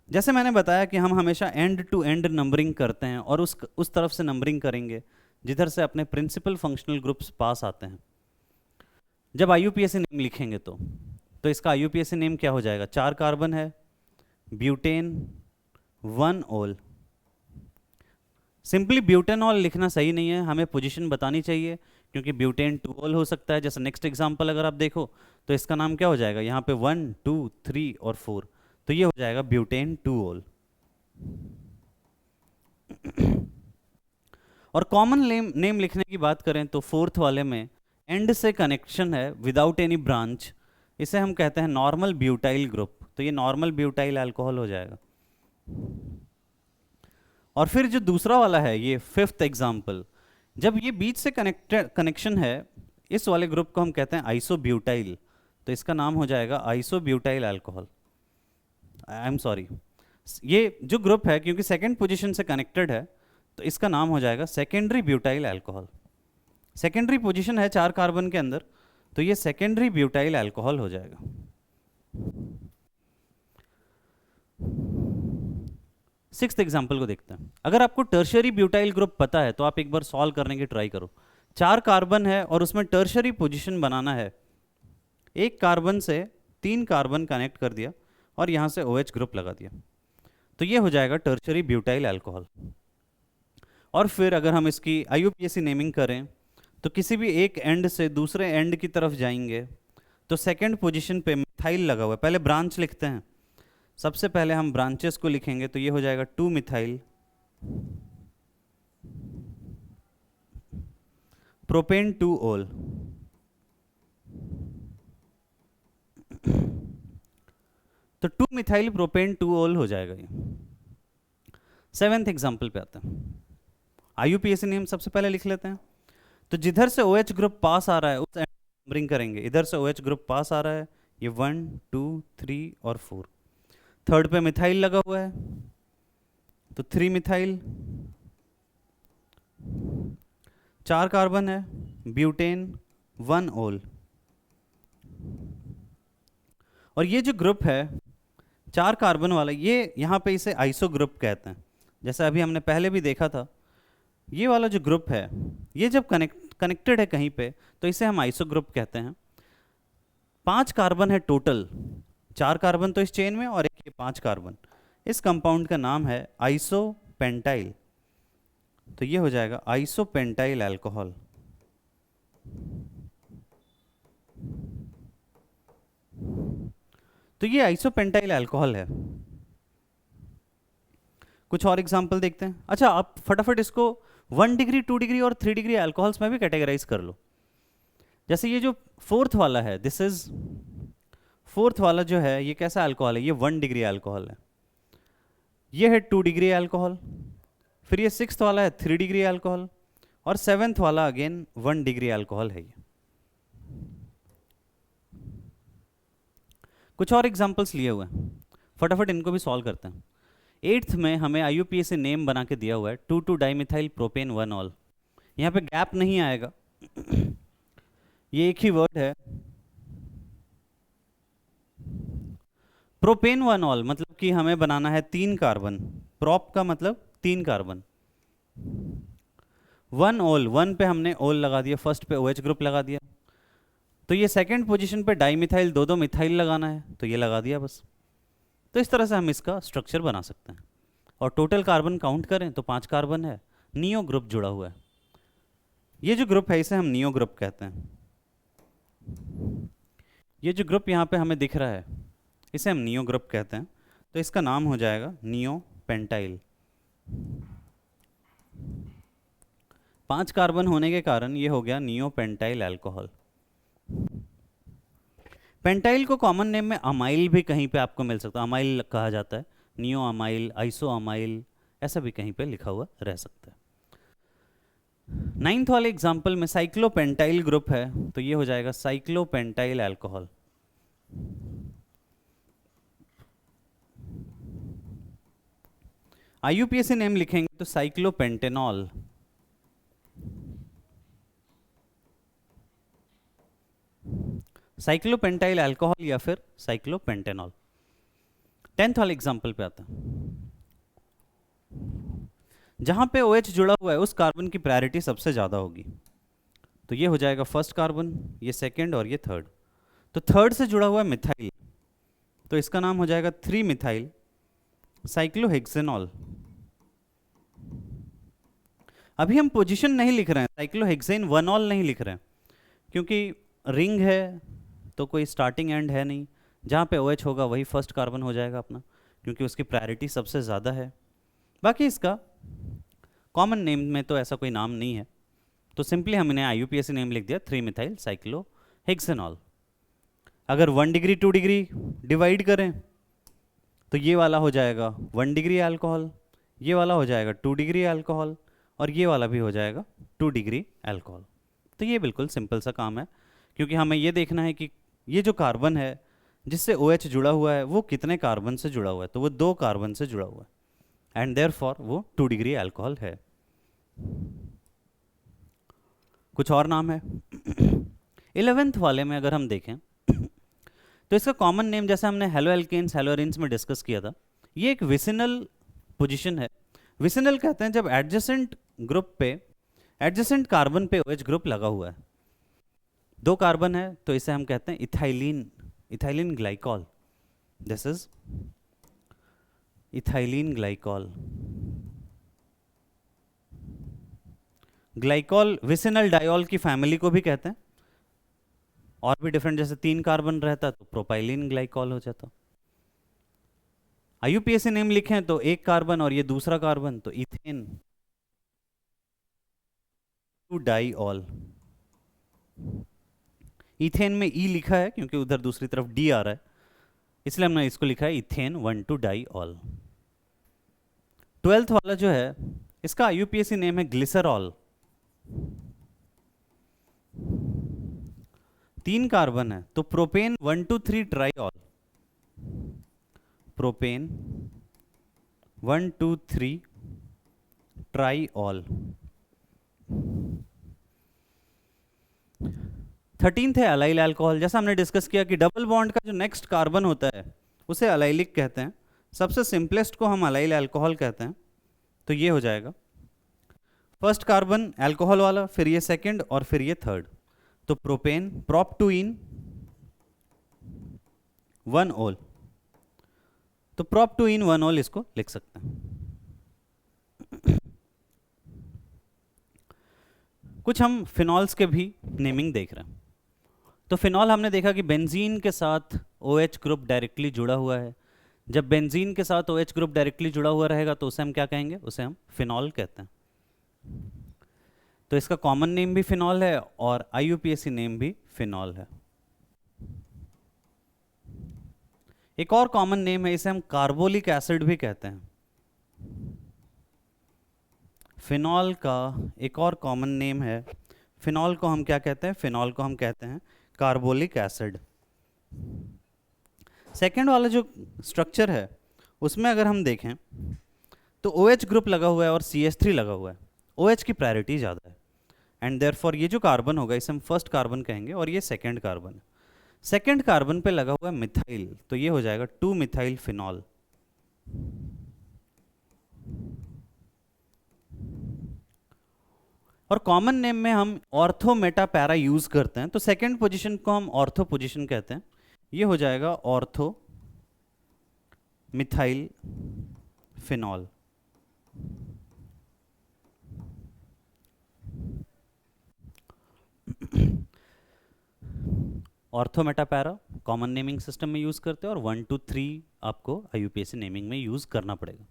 जैसे मैंने बताया कि हम हमेशा एंड टू एंड नंबरिंग करते हैं, और उस तरफ से नंबरिंग करेंगे जिधर से अपने प्रिंसिपल फंक्शनल ग्रुप्स पास आते हैं। जब IUPAC नेम लिखेंगे तो इसका IUPAC नेम क्या हो जाएगा? 4 कार्बन है, ब्यूटेन, 1 ओल। सिंपली ब्यूटेनॉल लिखना सही नहीं है, हमें पोजीशन बतानी चाहिए, क्योंकि ब्यूटेन 2 ओल हो सकता है। जैसे नेक्स्ट एग्जांपल अगर आप देखो तो इसका नाम क्या हो जाएगा? यहाँ पे 1, 2, 3 और 4, तो ये हो जाएगा ब्यूटेन 2 ओल। और कॉमन नेम लिखने की बात करें तो 4th वाले में एंड से कनेक्शन है विदाउट एनी ब्रांच, इसे हम कहते हैं नॉर्मल ब्यूटाइल ग्रुप। तो ये नॉर्मल ब्यूटाइल अल्कोहल हो जाएगा। और फिर जो दूसरा वाला है, ये 5th एग्जाम्पल, जब ये बीच से कनेक्शन है, इस वाले ग्रुप को हम कहते हैं आइसोब्यूटाइल, तो इसका नाम हो जाएगा isobutyl alcohol. I am sorry, ये जो ग्रुप है क्योंकि सेकंड पोजीशन से कनेक्टेड है, तो इसका नाम हो जाएगा secondary butyl alcohol. Secondary position है 4 कार्बन के अंदर, तो ये सेकेंडरी ब्यूटाइल अल्कोहल हो जाएगा। 6th एग्जाम्पल को देखते हैं। अगर आपको टर्शियरी ब्यूटाइल ग्रुप पता है तो आप एक बार सॉल्व करने की ट्राई करो। 4 कार्बन है और उसमें टर्शियरी पोजीशन बनाना है। एक कार्बन से 3 कार्बन कनेक्ट कर दिया और यहाँ से OH ग्रुप लगा दिया, तो ये हो जाएगा टर्शियरी ब्यूटाइल अल्कोहल। और फिर अगर हम इसकी IUPAC नेमिंग करें तो किसी भी एक एंड से दूसरे एंड की तरफ जाएंगे, तो सेकंड पोजीशन पे मिथाइल लगा हुआ है, पहले ब्रांच लिखते हैं। सबसे पहले हम ब्रांचेस को लिखेंगे, तो ये हो जाएगा 2 मिथाइल प्रोपेन 2 ओल। तो 2 मिथाइल प्रोपेन 2 ओल हो जाएगा ये। 7th एग्जाम्पल पे आते हैं। आईयूपीएसी नेम सबसे पहले लिख लेते हैं। तो जिधर से OH ग्रुप पास आ रहा है उस नंबरिंग करेंगे। इधर से OH ग्रुप पास आ रहा है, ये 1 2 3 और 4। थर्ड पे मिथाइल लगा हुआ है, तो 3 मिथाइल। 4 कार्बन है, ब्यूटेन 1 ओल। और ये जो ग्रुप है 4 कार्बन वाला, ये यहाँ पे इसे आइसो ग्रुप कहते हैं। जैसा अभी हमने पहले भी देखा था, ये वाला जो ग्रुप है ये जब कनेक्टेड है कहीं पे तो इसे हम आइसो ग्रुप कहते हैं। 5 कार्बन है टोटल, 4 कार्बन तो इस चेन में और एक ये 5 कार्बन। इस कंपाउंड का नाम है आइसोपेंटाइल। तो ये हो जाएगा आइसोपेंटाइल अल्कोहल। तो ये आइसोपेंटाइल अल्कोहल है। कुछ और एग्जांपल देखते हैं। अच्छा, आप फटाफट इसको 1 डिग्री 2 डिग्री और 3 डिग्री अल्कोहल्स में भी कैटेगराइज कर लो। जैसे ये जो फोर्थ वाला है, दिस इज फोर्थ वाला जो है, ये कैसा अल्कोहल है? ये 1 डिग्री अल्कोहल है। ये है 2 डिग्री अल्कोहल। फिर ये 6th वाला है 3 डिग्री अल्कोहल, और 7th वाला अगेन 1 डिग्री अल्कोहल है ये। कुछ और एग्जांपल्स लिए हुए हैं, फटाफट इनको भी सॉल्व करते हैं। 8th में हमें आईयूपीएसी नेम बना के दिया हुआ है 2,2 डाइमिथाइल प्रोपेन 1 ऑल। यहाँ पे गैप नहीं आएगा, ये एक ही वर्ड है। प्रोपेन 1 ऑल मतलब कि हमें बनाना है 3 कार्बन। प्रोप का मतलब 3 कार्बन। 1 ओल, 1 पे हमने ओल लगा दिया, फर्स्ट पे OH ग्रुप लगा दिया। तो ये सेकंड पोजीशन पे डाइमिथाइल 2 मिथाइल लगाना है, तो ये लगा दिया बस। तो इस तरह से हम इसका स्ट्रक्चर बना सकते हैं। और टोटल कार्बन काउंट करें तो 5 कार्बन है, नियो ग्रुप जुड़ा हुआ है। ये जो ग्रुप है इसे हम नियो ग्रुप कहते हैं। ये जो ग्रुप यहाँ पे हमें दिख रहा है इसे हम नियो ग्रुप कहते हैं। तो इसका नाम हो जाएगा नियो पेंटाइल। 5 कार्बन होने के कारण ये हो गया नियो पेंटाइल अल्कोहल। पेंटाइल को कॉमन नेम में अमाइल भी कहीं पे आपको मिल सकता है, अमाइल कहा जाता है, नियो अमाइल, आइसो अमाइल, ऐसा भी कहीं पे लिखा हुआ रह सकता है। 9th वाले एग्जाम्पल में साइक्लोपेंटाइल ग्रुप है, तो ये हो जाएगा साइक्लोपेंटाइल अल्कोहल। आईयूपीएसी नेम लिखेंगे तो साइक्लोपेंटेनॉल। साइक्लोपेंटाइल अल्कोहल या फिर साइक्लोपेंटेनॉल। 10th वाले एग्जाम्पल पे आता है। जहां पे OH जुड़ा हुआ है उस कार्बन की प्रायोरिटी सबसे ज्यादा होगी। तो ये हो जाएगा फर्स्ट कार्बन, ये सेकंड और ये थर्ड। तो थर्ड से जुड़ा हुआ है मिथाइल, तो इसका नाम हो जाएगा 3 मिथाइल साइक्लोहेक्सेनॉल। अभी हम पोजीशन नहीं लिख रहे हैं, साइक्लोहेक्सेन 1 ऑल नहीं लिख रहे हैं, क्योंकि रिंग है तो कोई स्टार्टिंग एंड है नहीं। जहाँ पे OH होगा वही फर्स्ट कार्बन हो जाएगा अपना, क्योंकि उसकी प्रायोरिटी सबसे ज़्यादा है। बाकी इसका कॉमन नेम में तो ऐसा कोई नाम नहीं है, तो सिंपली हमने आईयूपीएसी नेम लिख दिया 3 मिथाइल साइक्लोहेक्सेनॉल। अगर 1 डिग्री 2 डिग्री डिवाइड करें तो ये वाला हो जाएगा 1 डिग्री अल्कोहल, ये वाला हो जाएगा 2 डिग्री अल्कोहल, और ये वाला भी हो जाएगा 2 डिग्री अल्कोहल। तो ये बिल्कुल सिंपल सा काम है, क्योंकि हमें ये देखना है कि ये जो कार्बन है जिससे OH जुड़ा हुआ है वो कितने कार्बन से जुड़ा हुआ है। तो वो 2 कार्बन से जुड़ा हुआ है, एंड देयरफॉर वो 2 डिग्री अल्कोहल है। कुछ और नाम है। 11th वाले में अगर हम देखें तो इसका कॉमन नेम, जैसे हमने हेलो एल्केन्स हेलोरिन्स में डिस्कस किया था, ये एक विसिनल पोजीशन है। विसिनल कहते हैं जब एडजेसेंट ग्रुप पे, एडजेसेंट कार्बन पे OH ग्रुप लगा हुआ है, 2 कार्बन है, तो इसे हम कहते हैं ethylene, ethylene glycol. This is ethylene glycol. Glycol vicinal diol की फैमिली को भी कहते हैं, और भी डिफरेंट, जैसे 3 कार्बन रहता तो प्रोपाइलिन ग्लाइकॉल हो जाता। आईयूपीएसी नेम लिखें तो 1 कार्बन और ये दूसरा कार्बन, तो इथेन टू डाईऑल। इथेन में ई लिखा है क्योंकि उधर दूसरी तरफ डी आ रहा है, इसलिए हमने इसको लिखा है इथेन 1,2 डाईऑल। 12th वाला जो है इसका आईयूपीएसी नेम है ग्लिसरॉल। 3 कार्बन है तो प्रोपेन 1,2,3 ट्राईऑल। प्रोपेन 1,2,3 ट्राईऑल। 13th है अलाइल अल्कोहल। जैसा हमने डिस्कस किया कि डबल बॉन्ड का जो नेक्स्ट कार्बन होता है उसे अलाइलिक कहते हैं, सबसे सिंपलेस्ट को हम अलाइल अल्कोहल कहते हैं। तो ये हो जाएगा फर्स्ट कार्बन अल्कोहल वाला, फिर ये सेकंड और फिर ये थर्ड। तो प्रोपेन प्रोप टू इन 1 ओल, तो प्रोप टू इन 1 ओल इसको लिख सकते हैं। कुछ हम फिनॉल्स के भी नेमिंग देख रहे हैं। तो फिनॉल हमने देखा कि बेंजीन के साथ OH ग्रुप डायरेक्टली जुड़ा हुआ है। जब बेंजीन के साथ OH ग्रुप डायरेक्टली जुड़ा हुआ रहेगा तो उसे हम क्या कहेंगे, उसे हम फिनॉल कहते हैं। तो इसका कॉमन नेम भी फिनॉल है और आईयूपीएसी नेम भी फिनॉल है। एक और कॉमन नेम है, इसे हम कार्बोलिक एसिड भी कहते हैं। फिनॉल का एक और कॉमन नेम है, फिनॉल को हम क्या कहते हैं, फिनॉल को हम कहते हैं कार्बोलिक एसिड। सेकेंड वाला जो स्ट्रक्चर है उसमें अगर हम देखें तो OH ग्रुप लगा हुआ है और CH3 लगा हुआ है। OH की प्रायोरिटी ज़्यादा है एंड देयरफॉर ये जो कार्बन होगा इसे हम फर्स्ट कार्बन कहेंगे और ये सेकेंड कार्बन है। सेकेंड कार्बन पे लगा हुआ है मिथाइल, तो ये हो जाएगा 2 मिथाइल फिनॉल। और कॉमन नेम में हम ऑर्थो मेटा पैरा यूज करते हैं, तो सेकेंड पोजीशन को हम ऑर्थो पोजीशन कहते हैं। ये हो जाएगा ortho methyl phenol. Ortho Meta para common naming system में यूज करते हैं और 1 2 3 आपको आईयूपीएसी नेमिंग में यूज करना पड़ेगा।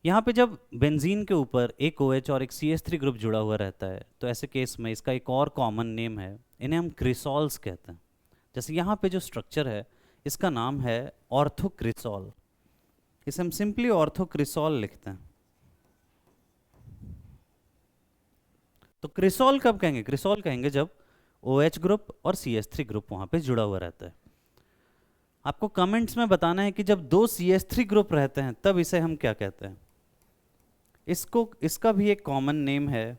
यहाँ पे जब बेंजीन के ऊपर एक OH और एक CH3 ग्रुप जुड़ा हुआ रहता है तो ऐसे केस में इसका एक और कॉमन नेम है, इन्हें हम क्रिसॉल्स कहते हैं। जैसे यहाँ पे जो स्ट्रक्चर है इसका नाम है ऑर्थोक्रिसॉल, इसे हम सिंपली ऑर्थोक्रिसॉल लिखते हैं। तो क्रिसॉल कब कहेंगे, क्रिसॉल कहेंगे जब OH ग्रुप और CH3 ग्रुप वहाँ पे जुड़ा हुआ रहता है। आपको कमेंट्स में बताना है कि जब 2 CH3 ग्रुप रहते हैं तब इसे हम क्या कहते हैं। इसका भी एक कॉमन नेम है।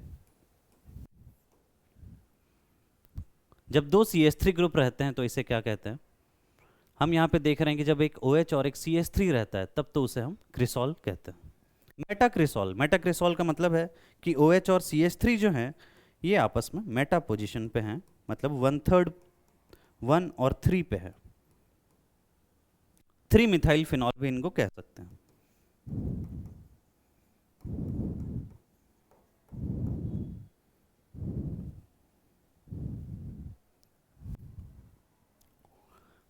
जब 2 CH3 ग्रुप रहते हैं तो इसे क्या कहते हैं। हम यहाँ पे देख रहे हैं कि जब एक OH और एक CH3 रहता है तब तो उसे हम क्रिसॉल कहते हैं। मेटाक्रिसॉल, मेटाक्रिसॉल का मतलब है कि OH और CH3 जो हैं ये आपस में मेटा पोजीशन पे हैं, मतलब 1/3 1 और 3 पे है। 3 मिथाइल फिनॉल भी इनको कह सकते हैं।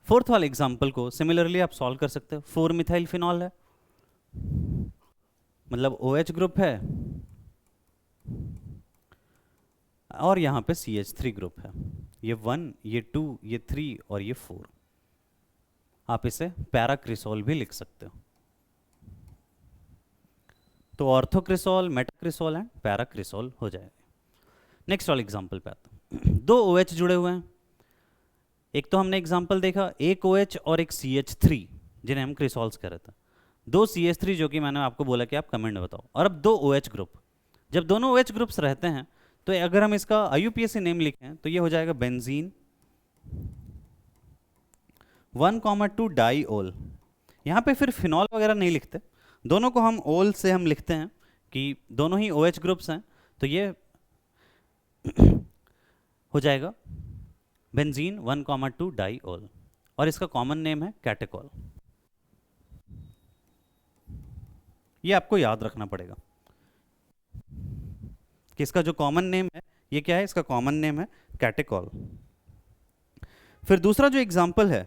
फोर्थ वाले एग्जाम्पल को सिमिलरली आप सॉल्व कर सकते हो। 4 मिथाइल फिनॉल है, मतलब OH ग्रुप है और यहाँ पे CH3 ग्रुप है। ये 1, ये 2, ये 3 और ये 4। आप इसे पैराक्रिसॉल भी लिख सकते हो। तो ऑर्थोक्रिसॉल, मेटाक्रिसॉल एंड पैराक्रिसॉल हो जाएगा। नेक्स्ट वाले एग्जाम्पल पे आता हूँ। 2 OH जुड़े हुए हैं। एक तो हमने एग्जाम्पल देखा एक OH और एक CH3 जिन्हें हम क्रिसॉल्स कह रहे थे। 2 CH3 जो कि मैंने आपको बोला कि आप कमेंट में बताओ। और अब 2 OH ग्रुप, जब दोनों OH ग्रुप्स रहते हैं तो अगर हम इसका आईयूपीएसी नेम लिखें तो ये हो जाएगा बेंजीन 1,2 डाईओल। यहाँ पे फिर फिनॉल वगैरह नहीं लिखते, दोनों को हम ओल से हम लिखते हैं कि दोनों ही OH ग्रुप्स हैं। तो ये हो जाएगा बेंजीन 1,2 डाईओल और इसका कॉमन नेम है कैटेकॉल। ये आपको याद रखना पड़ेगा कि इसका जो कॉमन नेम है ये क्या है, इसका कॉमन नेम है कैटेकॉल। फिर दूसरा जो एग्जाम्पल है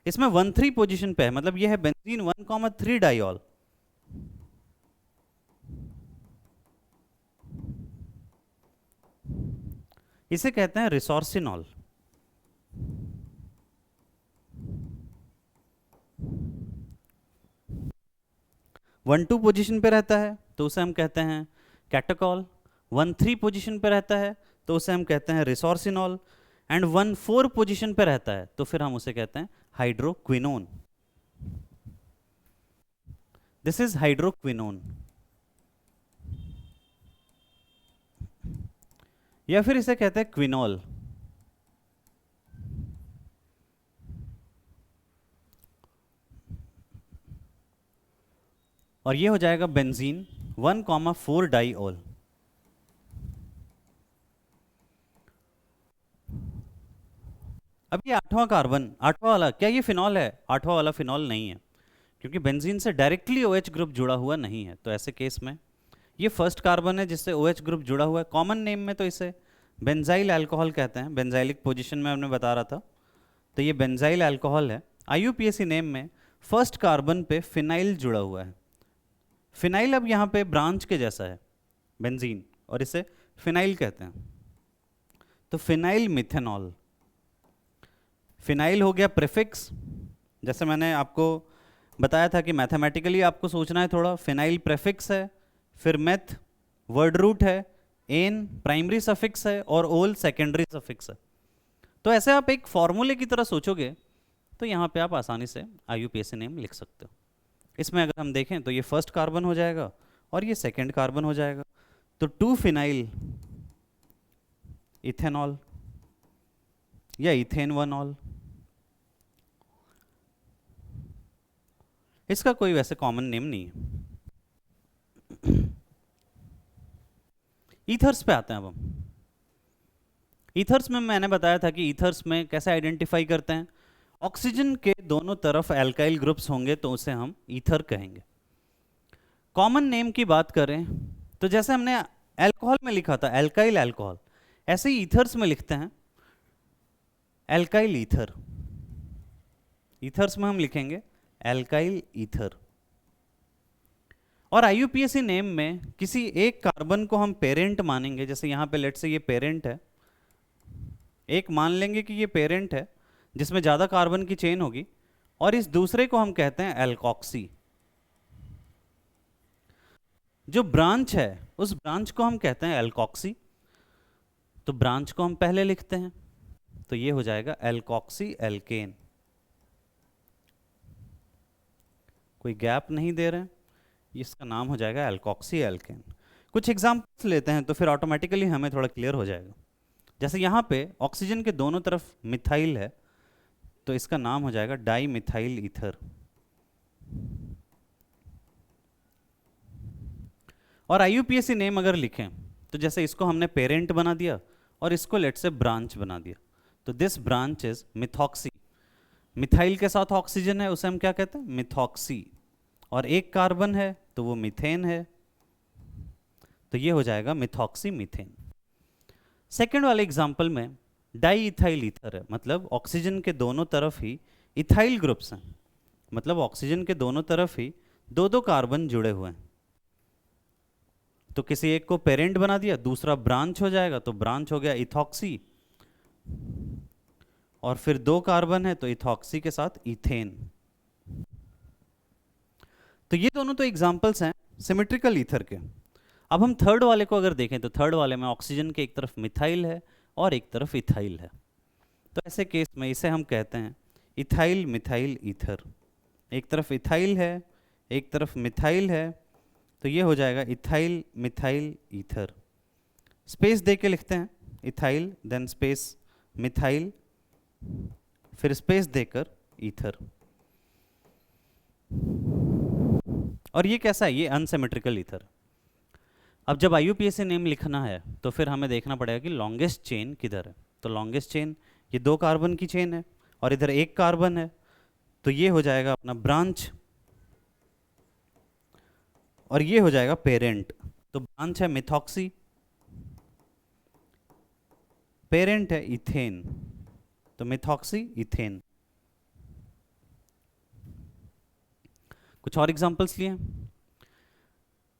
इसमें 1,3 पोजीशन पे है, मतलब ये है बेंजीन 1,3 डाइऑल। इसे कहते हैं रिसोर्सिनॉल। 1,2 पोजीशन पे रहता है तो उसे हम कहते हैं कैटोकॉल। 1,3 पोजीशन पे रहता है तो उसे हम कहते हैं रिसोर्सिनॉल। एंड 1,4 पोजीशन पे रहता है तो फिर हम उसे कहते हैं हाइड्रोक्विनोन। This is hydroquinone. या फिर इसे कहते हैं क्विनॉल। और ये हो जाएगा बेंजीन 1,4 डाइऑल। अब ये 8वां कार्बन, 8वां वाला, क्या ये फिनॉल है? 8वां वाला फिनॉल नहीं है, क्योंकि बेंजीन से डायरेक्टली OH ग्रुप जुड़ा हुआ नहीं है। तो ऐसे केस में ये फर्स्ट कार्बन है जिससे OH ग्रुप जुड़ा हुआ है। कॉमन नेम में तो इसे बेंजाइल अल्कोहल कहते हैं, बेंजाइलिक पोजीशन में हमने बता रहा था, तो ये बेंजाइल अल्कोहल है। IUPAC नेम में फर्स्ट कार्बन पे फिनाइल जुड़ा हुआ है। फिनाइल अब यहाँ पे ब्रांच के जैसा है बेंजीन, और इसे फिनाइल कहते हैं। तो फिनाइल मिथेनॉल। फिनाइल हो गया प्रीफिक्स, जैसे मैंने आपको बताया था कि मैथमेटिकली आपको सोचना है थोड़ा। फिनाइल प्रीफिक्स है, फिर मेथ वर्ड रूट है, एन प्राइमरी सफिक्स है और ओल सेकेंडरी सफिक्स है। तो ऐसे आप एक फॉर्मूले की तरह सोचोगे तो यहाँ पे आप आसानी से IUPAC नेम लिख सकते हो। इसमें अगर हम देखें तो ये फर्स्ट कार्बन हो जाएगा और ये सेकेंड कार्बन हो जाएगा। तो 2 फिनाइल इथेनॉल या इथेन 1ऑल। इसका कोई वैसे कॉमन नेम नहीं है। ईथर्स पे आते हैं अब हम। ईथर्स में मैंने बताया था कि ईथर्स में कैसे आइडेंटिफाई करते हैं। ऑक्सीजन के दोनों तरफ एल्काइल ग्रुप्स होंगे तो उसे हम ईथर कहेंगे। कॉमन नेम की बात करें तो जैसे हमने अल्कोहल में लिखा था एल्काइल अल्कोहल, ऐसे ही ईथर्स में लिखते हैं एल्काइल ईथर। ईथर्स में हम लिखेंगे एल्काइल ईथर। और IUPAC नेम में किसी एक कार्बन को हम पेरेंट मानेंगे, जैसे यहाँ पे लेट से ये पेरेंट है, एक मान लेंगे कि ये पेरेंट है जिसमें ज़्यादा कार्बन की चेन होगी, और इस दूसरे को हम कहते हैं एल्कोक्सी। जो ब्रांच है उस ब्रांच को हम कहते हैं एल्कोक्सी। तो ब्रांच को हम पहले लिखते हैं तो ये हो जाएगा एल्कोक्सी एल्केन। कोई गैप नहीं दे रहे हैं, इसका नाम हो जाएगा एल्कोक्सी एल्केन। कुछ एग्जांपल्स लेते हैं तो फिर ऑटोमेटिकली हमें थोड़ा क्लियर हो जाएगा। जैसे यहाँ पे ऑक्सीजन के दोनों तरफ मिथाइल है तो इसका नाम हो जाएगा डाई मिथाइल ईथर। और IUPAC नेम अगर लिखें तो जैसे इसको हमने पेरेंट बना दिया और इसको लेट से ब्रांच बना दिया, तो this branch is methoxy. Methyl के साथ ऑक्सीजन है उसे हम क्या कहते हैं? मिथॉक्सी। और एक कार्बन है तो वो मीथेन है, तो ये हो जाएगा मिथॉक्सी मीथेन। सेकेंड वाले एग्जाम्पल में डाई इथाइल ईथर है, मतलब ऑक्सीजन के दोनों तरफ ही इथाइल ग्रुप्स हैं, मतलब ऑक्सीजन के दोनों तरफ ही दो दो कार्बन जुड़े हुए हैं। तो किसी एक को पेरेंट बना दिया, दूसरा ब्रांच हो जाएगा, तो ब्रांच हो गया इथॉक्सी। और फिर दो कार्बन है तो इथॉक्सी के साथ इथेन। तो ये दोनों तो एग्जाम्पल्स हैं सिमेट्रिकल ईथर के। अब हम थर्ड वाले को अगर देखें तो थर्ड वाले में ऑक्सीजन के एक तरफ मिथाइल है और एक तरफ इथाइल है। तो ऐसे केस में इसे हम कहते हैं इथाइल मिथाइल ईथर। एक तरफ इथाइल है एक तरफ मिथाइल है, तो ये हो जाएगा इथाइल मिथाइल ईथर। स्पेस दे के लिखते हैं इथाइल, देन स्पेस मिथाइल, फिर स्पेस देकर ईथर। और ये कैसा है? ये अनसिमेट्रिकल ईथर। अब जब IUPAC नेम लिखना है तो फिर हमें देखना पड़ेगा कि लॉन्गेस्ट चेन किधर है। तो लॉन्गेस्ट चेन ये दो कार्बन की चेन है और इधर एक कार्बन है, तो ये हो जाएगा अपना ब्रांच और ये हो जाएगा पेरेंट। तो ब्रांच है मिथॉक्सी, पेरेंट है इथेन। तो मिथॉक्सी इथेन। कुछ और एग्जांपल्स लिए।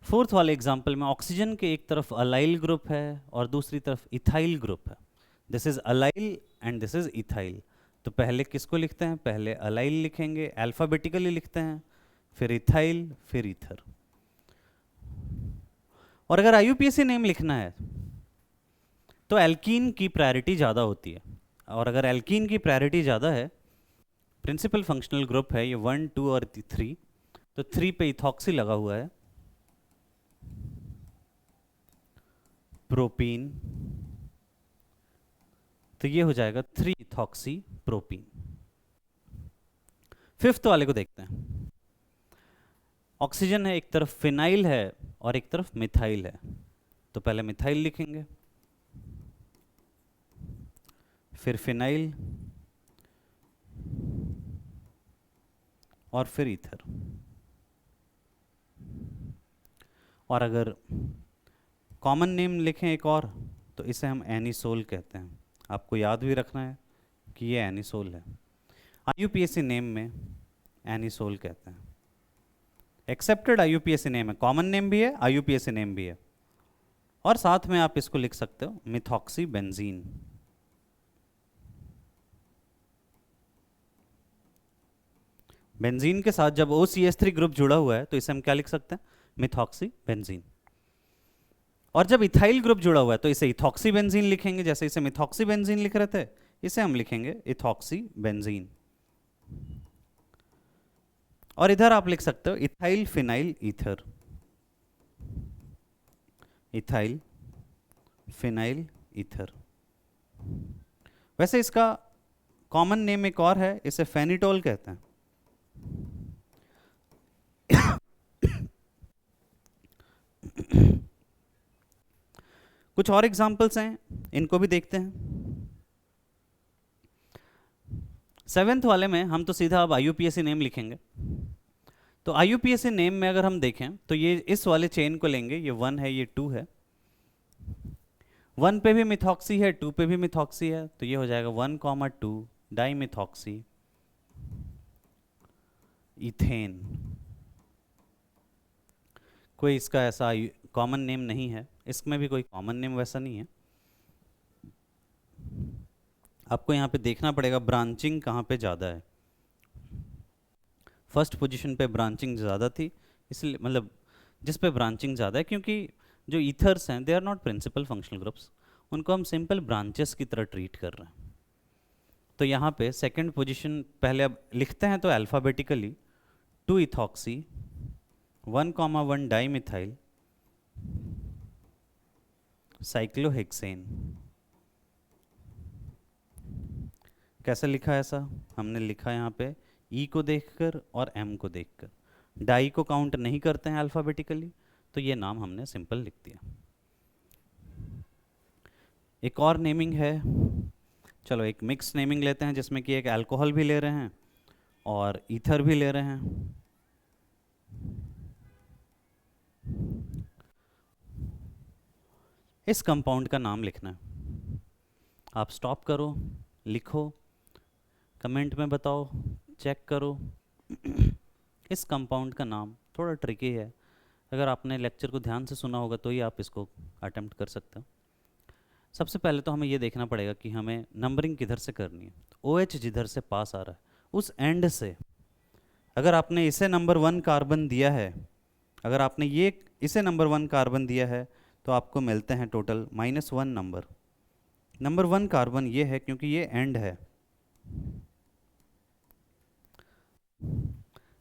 फोर्थ वाले एग्जांपल में ऑक्सीजन के एक तरफ अलाइल ग्रुप है और दूसरी तरफ इथाइल ग्रुप है। This is allyl and this is ethyl. तो पहले किसको लिखते हैं? पहले अलाइल लिखेंगे, अल्फाबेटिकली लिखते हैं, फिर इथाइल, फिर ईथर। और अगर आईयूपीएसी नेम लिखना है तो एल्कीन की प्रायोरिटी ज़्यादा होती है, और अगर एल्कीन की प्रायोरिटी ज़्यादा है, प्रिंसिपल फंक्शनल ग्रुप है ये 1, 2 और 3, तो 3 पे इथॉक्सी लगा हुआ है, प्रोपीन, तो ये हो जाएगा 3 इथॉक्सी प्रोपीन। फिफ्थ वाले को देखते हैं। ऑक्सीजन है, एक तरफ फिनाइल है और एक तरफ मिथाइल है, तो पहले मिथाइल लिखेंगे, फिर फिनाइल और फिर ईथर। और अगर कॉमन नेम लिखें एक और, तो इसे हम एनिसोल कहते हैं। आपको याद भी रखना है कि ये एनिसोल है। आईयूपीएसी नेम में एनिसोल कहते हैं। एक्सेप्टेड आईयूपीएसी नेम है, कॉमन नेम भी है, आईयूपीएसी नेम भी है। और साथ में आप इसको लिख सकते हो मिथॉक्सी बेंजीन। बेंजीन के साथ जब OCH3 ग्रुप जुड़ा हुआ है तो इसे हम क्या लिख सकते हैं? Methoxy benzene. और जब इथाइल ग्रुप जुड़ा हुआ है तो इसे इथॉक्सी बेंजीन लिखेंगे, जैसे इसे मिथॉक्सी बेंजीन लिख रहे थे, इसे हम लिखेंगे इथॉक्सी बेंजीन। और इधर आप लिख सकते हो ethyl phenyl ether, ethyl phenyl ether. वैसे इसका कॉमन नेम एक और है, इसे फेनिटोल कहते हैं। कुछ और एग्जाम्पल्स हैं, इनको भी देखते हैं। 7th वाले में हम तो सीधा अब आईयूपीएसी नेम लिखेंगे। तो आईयूपीएसी नेम में अगर हम देखें तो ये इस वाले चेन को लेंगे, ये 1 है, ये 2 है, 1 पे भी मिथॉक्सी है, 2 पे भी मिथॉक्सी है, तो ये हो जाएगा 1, 2 डाई मिथॉक्सी इथेन। कोई इसका ऐसा कॉमन नेम नहीं है, इसमें भी कोई कॉमन नेम वैसा नहीं है। आपको यहाँ पे देखना पड़ेगा ब्रांचिंग कहाँ पे ज़्यादा है। फर्स्ट पोजीशन पे ब्रांचिंग ज़्यादा थी, इसलिए मतलब जिस पे ब्रांचिंग ज़्यादा है, क्योंकि जो ईथर्स हैं they are not principal functional groups, उनको हम सिंपल ब्रांचेस की तरह ट्रीट कर रहे हैं। तो यहाँ पे सेकंड पोजीशन पहले अब लिखते हैं तो alphabetically 2 ethoxy 1, 1 di methyl cyclohexane. कैसे लिखा है ऐसा? हमने लिखा यहाँ पे ई को देखकर और एम को देखकर, डाई को काउंट नहीं करते हैं अल्फ़ाबेटिकली, तो ये नाम हमने सिंपल लिख दिया। एक और नेमिंग है, चलो एक मिक्स नेमिंग लेते हैं जिसमें कि एक अल्कोहल भी ले रहे हैं और ईथर भी ले रहे हैं। इस कंपाउंड का नाम लिखना है। आप स्टॉप करो, लिखो, कमेंट में बताओ, चेक करो। इस कंपाउंड का नाम थोड़ा ट्रिकी है, अगर आपने लेक्चर को ध्यान से सुना होगा तो ही आप इसको अटेम्प्ट कर सकते हो। सबसे पहले तो हमें ये देखना पड़ेगा कि हमें नंबरिंग किधर से करनी है। तो OH जिधर से पास आ रहा है उस एंड से, अगर आपने इसे नंबर 1 कार्बन दिया है, अगर आपने ये इसे नंबर 1 कार्बन दिया है तो आपको मिलते हैं टोटल -1 नंबर 1 कार्बन ये है क्योंकि ये एंड है।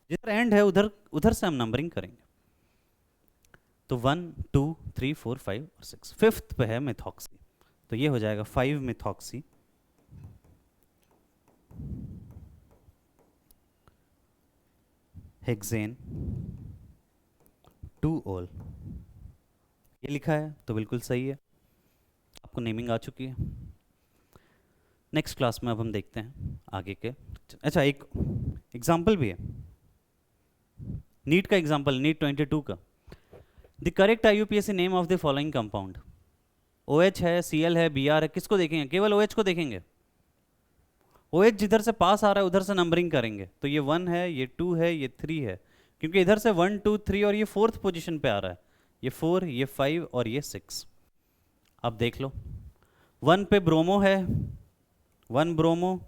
जिधर एंड है उधर उधर से हम नंबरिंग करेंगे। तो 1, 2, 3, 4, 5 और 6, फिफ्थ पे है मिथॉक्सी, तो ये हो जाएगा 5 मिथॉक्सी हेक्सेन 2 ओल। ये लिखा है तो बिल्कुल सही है, आपको नेमिंग आ चुकी है। नेक्स्ट क्लास में अब हम देखते हैं आगे के। अच्छा, एक एग्जाम्पल भी है, नीट का एग्जाम्पल, नीट 22 का। The correct IUPAC name of the following compound. OH है, Cl है, Br है, किसको देखेंगे? केवल OH को देखेंगे। OH जिधर से पास आ रहा है उधर से नंबरिंग करेंगे, तो ये 1 है, ये 2 है, ये 3 है, क्योंकि इधर से 1 2 3 और ये फोर्थ पोजीशन पे आ रहा है, ये 4, ये 5 और ये 6। अब देख लो 1 पे ब्रोमो है, 1 ब्रोमो,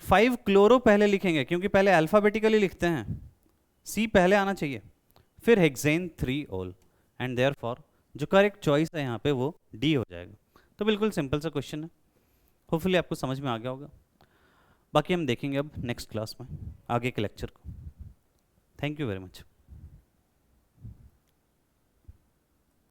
5 क्लोरो पहले लिखेंगे क्योंकि पहले अल्फाबेटिकली लिखते हैं, C पहले आना चाहिए, फिर हेक्सेन 3 ओल, एंड देयरफॉर जो करेक्ट चॉइस है यहाँ पे वो D हो जाएगा। तो बिल्कुल सिंपल सा क्वेश्चन है, होपफुली आपको समझ में आ गया होगा। बाकी हम देखेंगे अब नेक्स्ट क्लास में आगे के लेक्चर को। Thank you very much.